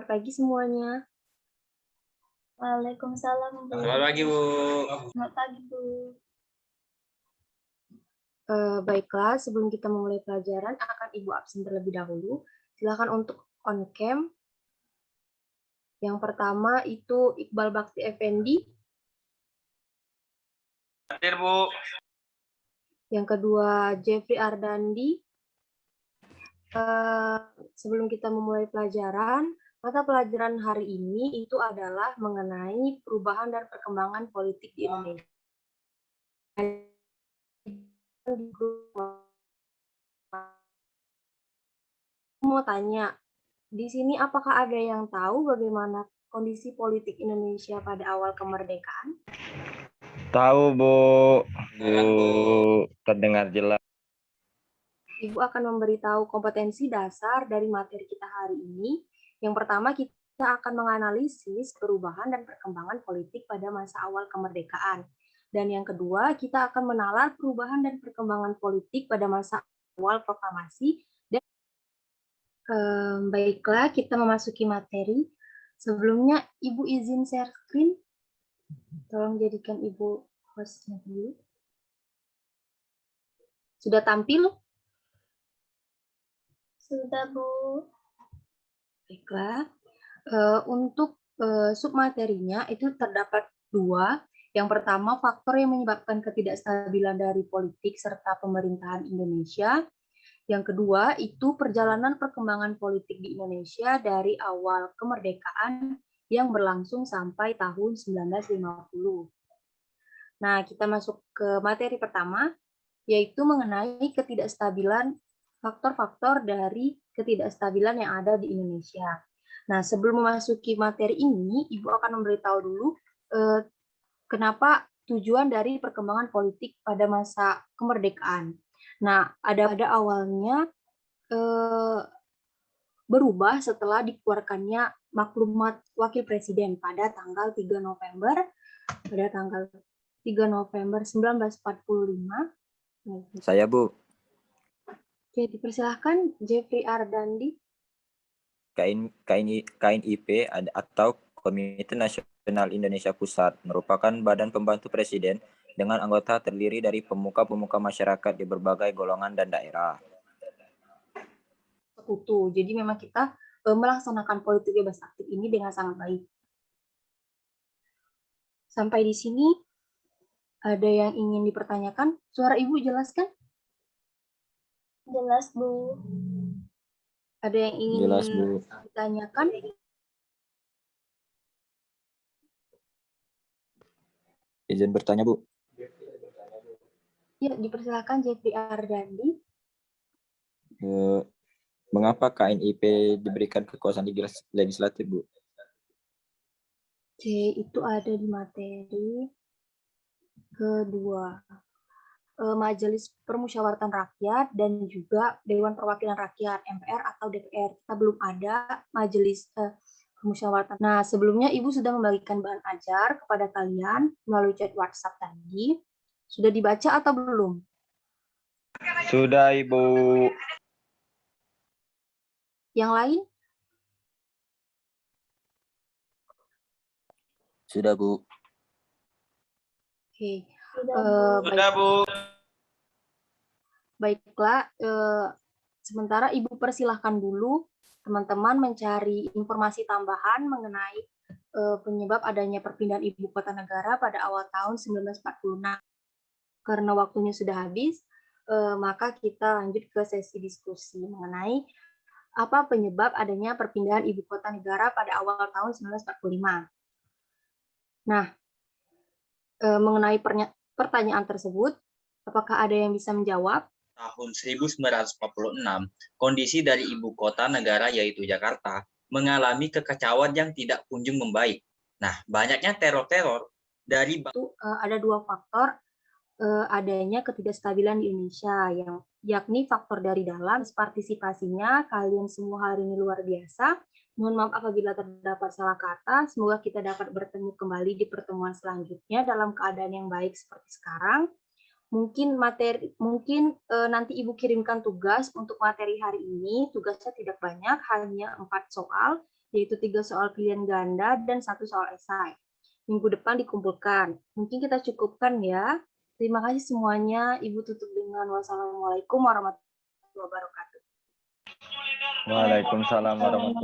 pagi semuanya. Waalaikumsalam, Bu. Selamat pagi, Bu. Selamat pagi, Bu. Baiklah, sebelum kita memulai pelajaran, akan Ibu absen terlebih dahulu. Silakan untuk on cam. Yang pertama itu Iqbal Bakti Effendi. Hadir, Bu. Yang kedua Jeffrey Ardandi. Sebelum kita memulai pelajaran, mata pelajaran hari ini itu adalah mengenai perubahan dan perkembangan politik di Indonesia. Mau tanya, di sini apakah ada yang tahu bagaimana kondisi politik Indonesia pada awal kemerdekaan? Tahu, Bu. Silakan, Bu. Terdengar jelas. Ibu akan memberitahu kompetensi dasar dari materi kita hari ini. Yang pertama, kita akan menganalisis perubahan dan perkembangan politik pada masa awal kemerdekaan. Dan yang kedua, kita akan menalar perubahan dan perkembangan politik pada masa awal proklamasi. Dan baiklah, kita memasuki materi. Sebelumnya, Ibu izin share screen. Tolong jadikan Ibu hostnya dulu. Sudah tampil? Sudah, Bu. Baiklah, untuk submaterinya itu terdapat dua. Yang pertama, faktor yang menyebabkan ketidakstabilan dari politik serta pemerintahan Indonesia. Yang kedua, itu perjalanan perkembangan politik di Indonesia dari awal kemerdekaan yang berlangsung sampai tahun 1950. Nah, kita masuk ke materi pertama, yaitu mengenai ketidakstabilan, faktor-faktor dari ketidakstabilan yang ada di Indonesia. Nah, sebelum memasuki materi ini, Ibu akan memberitahu dulu kenapa tujuan dari perkembangan politik pada masa kemerdekaan. Nah, pada awalnya berubah setelah dikeluarkannya maklumat Wakil Presiden pada tanggal 3 November 1945. Saya, Bu. Oke, dipersilahkan Jeffrey Ardandi. KNIP atau Komite Nasional Indonesia Pusat merupakan badan pembantu presiden dengan anggota terdiri dari pemuka-pemuka masyarakat di berbagai golongan dan daerah. Sekutu. Jadi memang kita melaksanakan politik bebas aktif ini dengan sangat baik. Sampai di sini ada yang ingin dipertanyakan? Suara Ibu jelas kan? Jelas, Bu. Ada yang ingin Jelas, Bu. ditanyakan? Izin bertanya, Bu. Ya, dipersilakan Jeffrey Ardandi. Mengapa KNIP diberikan kekuasaan legislatif, Bu? Oke, itu ada di materi kedua. Majelis Permusyawaratan Rakyat dan juga Dewan Perwakilan Rakyat MPR atau DPR. Kita belum ada majelis permusyawaratan. Nah, sebelumnya Ibu sudah membagikan bahan ajar kepada kalian melalui chat WhatsApp tadi. Sudah dibaca atau belum? Sudah, Ibu. Yang lain? Sudah, Bu. Oke. Sudah, Bu. Baiklah, sementara Ibu persilahkan dulu teman-teman mencari informasi tambahan mengenai penyebab adanya perpindahan ibu kota negara pada awal tahun 1946. Karena waktunya sudah habis, maka kita lanjut ke sesi diskusi mengenai apa penyebab adanya perpindahan ibu kota negara pada awal tahun 1945. Nah, mengenai pertanyaan tersebut, apakah ada yang bisa menjawab? Tahun 1946, kondisi dari ibu kota negara yaitu Jakarta mengalami kekacauan yang tidak kunjung membaik. Nah, banyaknya teror-teror dari Itu ada dua faktor adanya ketidakstabilan di Indonesia, yakni faktor dari dalam. Partisipasinya kalian semua hari ini luar biasa. Mohon maaf apabila terdapat salah kata. Semoga kita dapat bertemu kembali di pertemuan selanjutnya dalam keadaan yang baik seperti sekarang. Mungkin nanti Ibu kirimkan tugas untuk materi hari ini. Tugasnya tidak banyak, hanya 4 soal. yaitu 3 soal pilihan ganda dan 1 soal esai. Minggu depan dikumpulkan. Mungkin kita cukupkan ya. Terima kasih semuanya. Ibu tutup dengan wassalamualaikum warahmatullahi wabarakatuh. Waalaikumsalam warahmatullahi